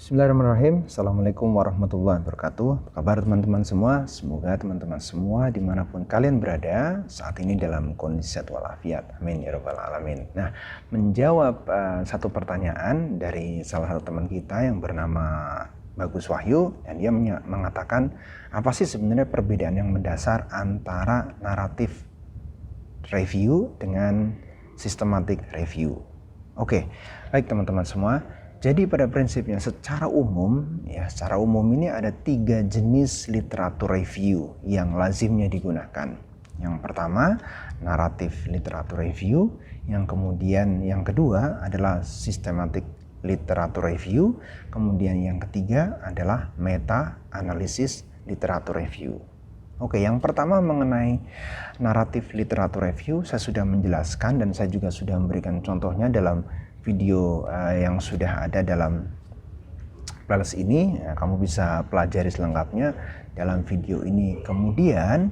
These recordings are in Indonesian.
Bismillahirrahmanirrahim. Assalamualaikum warahmatullahi wabarakatuh. Apa kabar teman-teman semua? Semoga teman-teman semua dimanapun kalian berada saat ini dalam kondisi sehat walafiat. Amin ya rabbal alamin. Nah, menjawab satu pertanyaan dari salah satu teman kita yang bernama Bagus Wahyu, dan dia mengatakan apa sih sebenarnya perbedaan yang mendasar antara naratif review dengan systematic review. Oke, baik teman-teman semua. Jadi pada prinsipnya secara umum ini ada 3 jenis literatur review yang lazimnya digunakan. Yang pertama, naratif literatur review, yang kedua adalah systematic literatur review, kemudian yang ketiga adalah meta analisis literatur review. Oke, yang pertama mengenai naratif literatur review saya sudah menjelaskan dan saya juga sudah memberikan contohnya dalam video yang sudah ada dalam playlist ini. Kamu bisa pelajari selengkapnya dalam video ini. Kemudian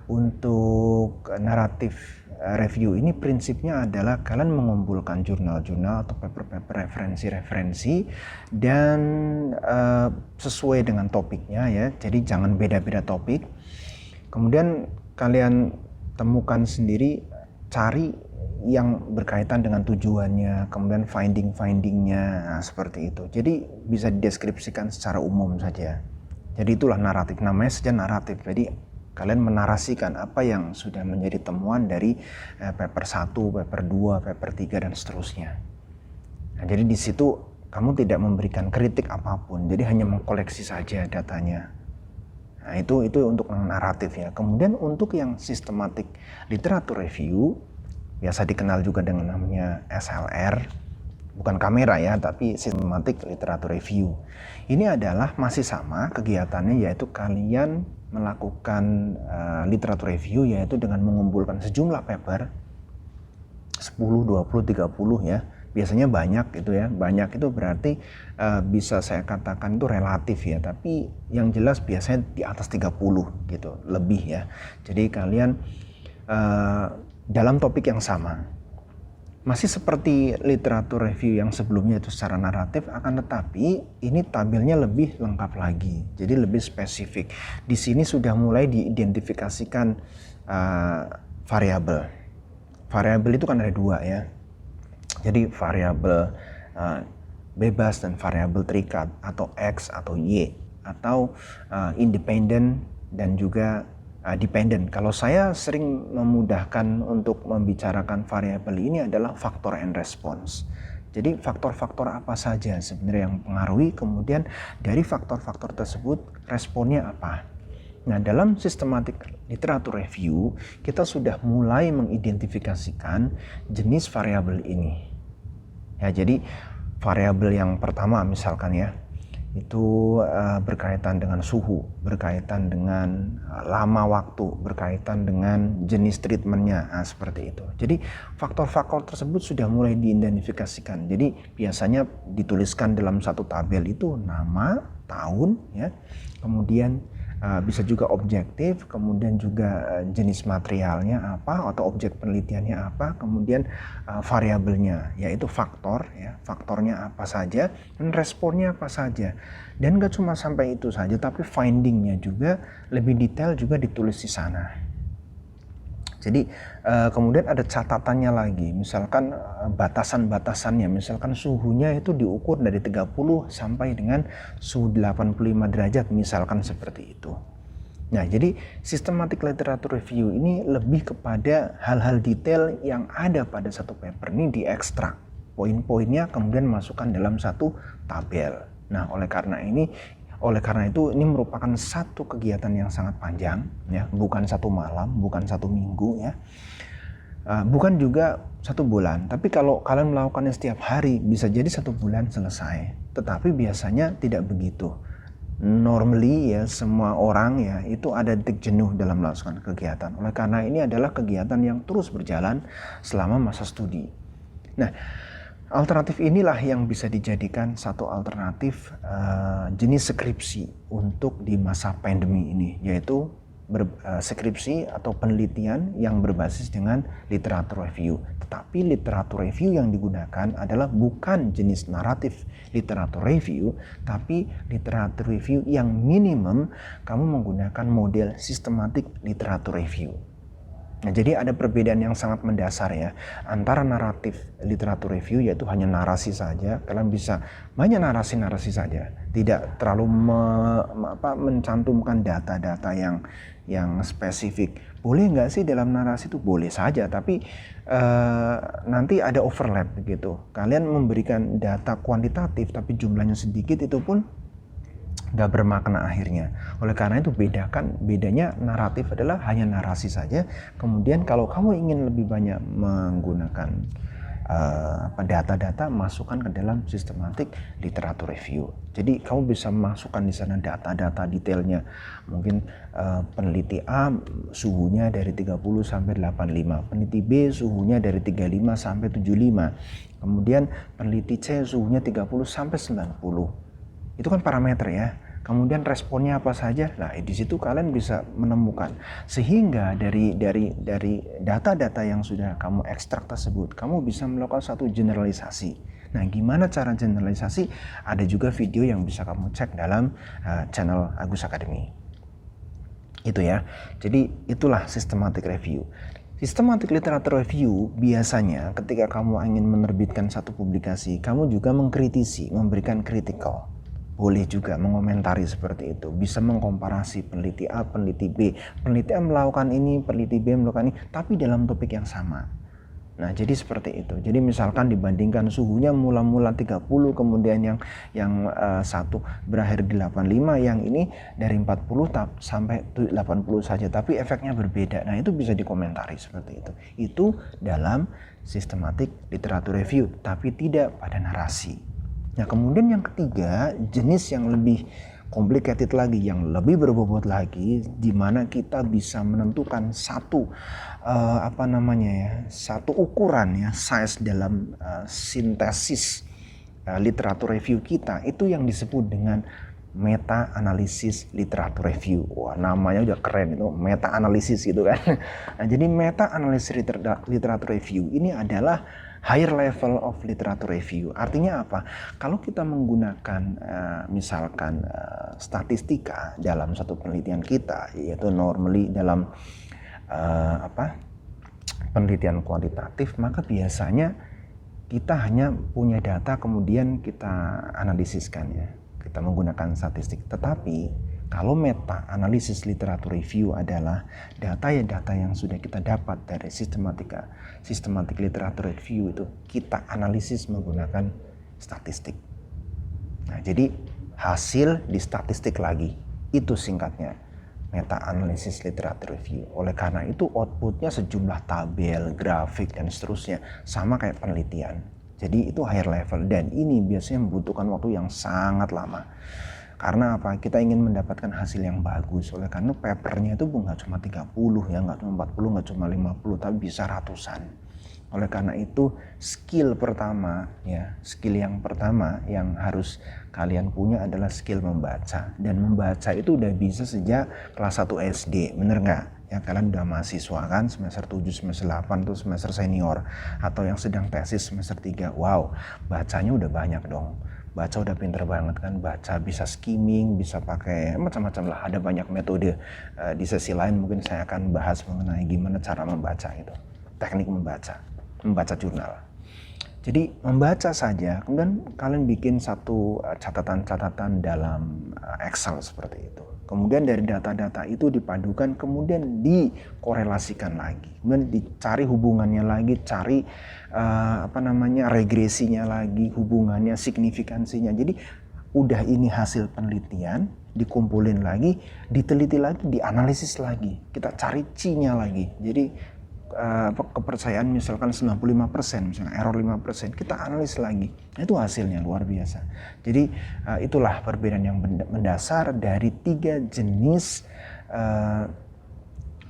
untuk naratif review ini prinsipnya adalah kalian mengumpulkan jurnal-jurnal atau paper-paper referensi-referensi dan sesuai dengan topiknya ya. Jadi jangan beda-beda topik. Kemudian kalian temukan sendiri, cari yang berkaitan dengan tujuannya, kemudian findingnya, seperti itu. Jadi bisa dideskripsikan secara umum saja. Jadi itulah naratif, namanya saja naratif. Jadi kalian menarasikan apa yang sudah menjadi temuan dari paper 1, paper 2, paper 3 dan seterusnya. Nah, jadi di situ kamu tidak memberikan kritik apapun, jadi hanya mengkoleksi saja datanya. Nah, itu untuk naratif ya. Kemudian untuk yang systematic literature review, biasa dikenal juga dengan namanya SLR, bukan kamera ya, tapi systematic literature review. Ini adalah masih sama kegiatannya, yaitu kalian melakukan literature review, yaitu dengan mengumpulkan sejumlah paper 10, 20, 30 ya. Biasanya banyak itu ya. Banyak itu berarti bisa saya katakan itu relatif ya, tapi yang jelas biasanya di atas 30 gitu, lebih ya. Jadi kalian dalam topik yang sama, masih seperti literatur review yang sebelumnya itu secara naratif, akan tetapi ini tabelnya lebih lengkap lagi, jadi lebih spesifik. Di sini sudah mulai diidentifikasikan variabel. Variabel itu kan ada 2 ya, jadi variabel bebas dan variabel terikat, atau X atau Y, atau independent dan juga dependent. Kalau saya sering memudahkan untuk membicarakan variabel ini adalah faktor and response. Jadi faktor-faktor apa saja sebenarnya yang mempengaruhi, kemudian dari faktor-faktor tersebut responnya apa. Nah, dalam systematic literature review kita sudah mulai mengidentifikasikan jenis variabel ini. Ya, jadi variabel yang pertama misalkan ya, itu berkaitan dengan suhu, berkaitan dengan lama waktu, berkaitan dengan jenis treatmentnya, seperti itu. Jadi faktor-faktor tersebut sudah mulai diidentifikasikan. Jadi biasanya dituliskan dalam satu tabel itu nama, tahun, ya, kemudian bisa juga objektif, kemudian juga jenis materialnya apa atau objek penelitiannya apa, kemudian variabelnya yaitu faktor ya, faktornya apa saja dan responnya apa saja. Dan gak cuma sampai itu saja, tapi findingnya juga lebih detail juga ditulis di sana. Jadi kemudian ada catatannya lagi, misalkan batasan-batasannya, misalkan suhunya itu diukur dari 30 sampai dengan suhu 85 derajat, misalkan seperti itu. Nah, jadi systematic literature review ini lebih kepada hal-hal detail yang ada pada satu paper ini diekstrak, poin-poinnya kemudian masukkan dalam satu tabel. Nah, oleh karena itu ini merupakan satu kegiatan yang sangat panjang ya, bukan satu malam, bukan satu minggu ya, bukan juga 1 bulan. Tapi kalau kalian melakukannya setiap hari bisa jadi 1 bulan selesai. Tetapi biasanya tidak begitu. Normally ya, semua orang ya itu ada titik jenuh dalam melakukan kegiatan. Oleh karena ini adalah kegiatan yang terus berjalan selama masa studi. Nah, alternatif inilah yang bisa dijadikan satu alternatif jenis skripsi untuk di masa pandemi ini, yaitu skripsi atau penelitian yang berbasis dengan literatur review. Tetapi literatur review yang digunakan adalah bukan jenis naratif literatur review, tapi literatur review yang minimum kamu menggunakan model sistematik literatur review. Nah, jadi ada perbedaan yang sangat mendasar ya antara naratif literatur review, yaitu hanya narasi saja. Kalian bisa banyak narasi-narasi saja, tidak terlalu mencantumkan data-data yang spesifik. Boleh nggak sih dalam narasi itu? Boleh saja, tapi nanti ada overlap gitu. Kalian memberikan data kuantitatif tapi jumlahnya sedikit, itu pun nggak bermakna akhirnya. Oleh karena itu bedanya naratif adalah hanya narasi saja. Kemudian kalau kamu ingin lebih banyak menggunakan data-data, masukkan ke dalam sistematik literatur review. Jadi kamu bisa masukkan di sana data-data detailnya. Mungkin peneliti A suhunya dari 30 sampai 85, peneliti B suhunya dari 35 sampai 75. Kemudian peneliti C suhunya 30 sampai 90. Itu kan parameter ya. Kemudian responnya apa saja? Nah, di situ kalian bisa menemukan, sehingga dari data-data yang sudah kamu ekstrak tersebut, kamu bisa melakukan satu generalisasi. Nah, gimana cara generalisasi? Ada juga video yang bisa kamu cek dalam channel Agus Academy. Itu ya. Jadi itulah systematic review. Systematic literature review biasanya ketika kamu ingin menerbitkan satu publikasi, kamu juga mengkritisi, memberikan critical. Boleh juga mengomentari seperti itu, bisa mengkomparasi peneliti A, peneliti B, peneliti A melakukan ini, peneliti B melakukan ini, tapi dalam topik yang sama. Nah, jadi seperti itu. Jadi misalkan dibandingkan suhunya mula-mula 30, kemudian yang satu berakhir di 85, yang ini dari 40 sampai 80 saja, tapi efeknya berbeda. Nah, itu bisa dikomentari seperti itu. Itu dalam systematic literature review, tapi tidak pada narasi. Nah, kemudian yang ketiga, jenis yang lebih complicated lagi, yang lebih berbobot lagi, di mana kita bisa menentukan satu satu ukuran ya, size dalam sintesis literatur review kita, itu yang disebut dengan meta analisis literatur review. Wah, namanya udah keren itu, meta analisis gitu kan. Nah, jadi meta analisis literatur review ini adalah higher level of literature review. Artinya apa? Kalau kita menggunakan misalkan statistika dalam satu penelitian kita, yaitu normally dalam penelitian kuantitatif, maka biasanya kita hanya punya data kemudian kita analisiskan ya. Kita menggunakan statistik. Tetapi kalau meta analisis literatur review adalah data yang sudah kita dapat dari sistematik literatur review, itu kita analisis menggunakan statistik. Nah, jadi hasil di statistik lagi, itu singkatnya meta analisis literatur review. Oleh karena itu outputnya sejumlah tabel, grafik, dan seterusnya, sama kayak penelitian. Jadi itu higher level, dan ini biasanya membutuhkan waktu yang sangat lama. Karena apa? Kita ingin mendapatkan hasil yang bagus. Oleh karena papernya itu nggak cuma 30 ya, nggak cuma 40, nggak cuma 50, tapi bisa ratusan. Oleh karena itu skill yang pertama yang harus kalian punya adalah skill membaca. Dan membaca itu udah bisa sejak kelas 1 SD, bener nggak? Ya, kalian udah mahasiswa kan, semester 7, semester 8 tuh semester senior, atau yang sedang tesis semester 3. Wow, bacanya udah banyak dong. Baca udah pinter banget kan, baca bisa skimming, bisa pakai macam-macam lah, ada banyak metode. Di sesi lain mungkin saya akan bahas mengenai gimana cara membaca itu, teknik membaca jurnal. Jadi membaca saja, kemudian kalian bikin satu catatan-catatan dalam Excel seperti itu. Kemudian dari data-data itu dipadukan, kemudian dikorelasikan lagi, kemudian dicari hubungannya lagi, cari regresinya lagi, hubungannya, signifikansinya. Jadi udah ini hasil penelitian, dikumpulin lagi, diteliti lagi, dianalisis lagi, kita cari C-nya lagi. Jadi kepercayaan misalkan 95%, misalnya error 5%, kita analis lagi. Itu hasilnya luar biasa. Jadi itulah perbedaan yang mendasar dari 3 jenis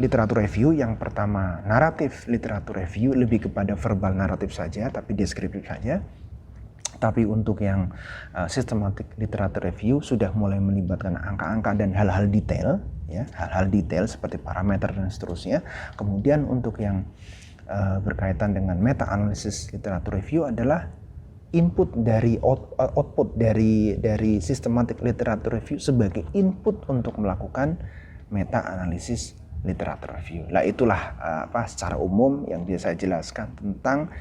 literatur review. Yang pertama, naratif literatur review, lebih kepada verbal naratif saja, tapi deskriptif saja. Tapi untuk yang systematic literature review sudah mulai melibatkan angka-angka dan hal-hal detail, ya, hal-hal detail seperti parameter dan seterusnya. Kemudian untuk yang berkaitan dengan meta analysis literature review adalah input dari output dari systematic literature review sebagai input untuk melakukan meta analisis literature review. Nah, itulah secara umum yang bisa saya jelaskan tentang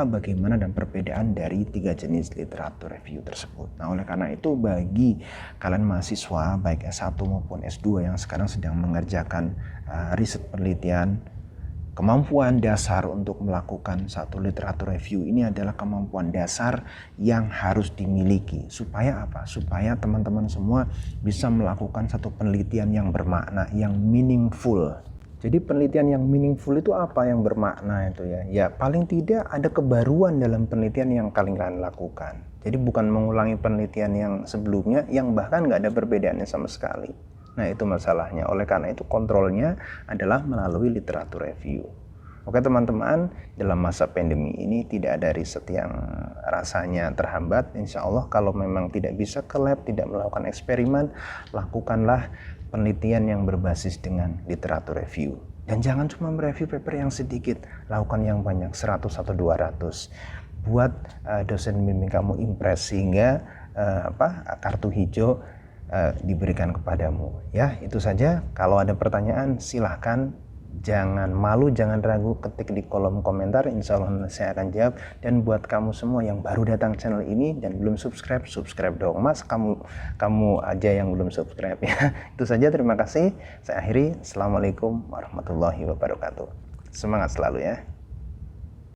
bagaimana dan perbedaan dari 3 jenis literature review tersebut. Nah, oleh karena itu bagi kalian mahasiswa baik S1 maupun S2 yang sekarang sedang mengerjakan riset penelitian, kemampuan dasar untuk melakukan satu literature review ini adalah kemampuan dasar yang harus dimiliki. Supaya apa? Supaya teman-teman semua bisa melakukan satu penelitian yang bermakna, yang meaningful. Jadi penelitian yang meaningful itu apa yang bermakna itu ya? Ya paling tidak ada kebaruan dalam penelitian yang kalian lakukan. Jadi bukan mengulangi penelitian yang sebelumnya yang bahkan nggak ada perbedaannya sama sekali. Nah, itu masalahnya. Oleh karena itu kontrolnya adalah melalui literatur review. Oke teman-teman, dalam masa pandemi ini tidak ada riset yang rasanya terhambat. Insya Allah kalau memang tidak bisa ke lab, tidak melakukan eksperimen, lakukanlah penelitian yang berbasis dengan literatur review. Dan jangan cuma mereview paper yang sedikit, lakukan yang banyak, 100 atau 200. Buat dosen bimbing kamu impress sehingga kartu hijau diberikan kepadamu. Ya, itu saja. Kalau ada pertanyaan silahkan, jangan malu, jangan ragu, ketik di kolom komentar, insya Allah saya akan jawab. Dan buat kamu semua yang baru datang channel ini dan belum subscribe dong mas, kamu aja yang belum subscribe ya. Itu saja, terima kasih, saya akhiri. Assalamualaikum warahmatullahi wabarakatuh. Semangat selalu ya.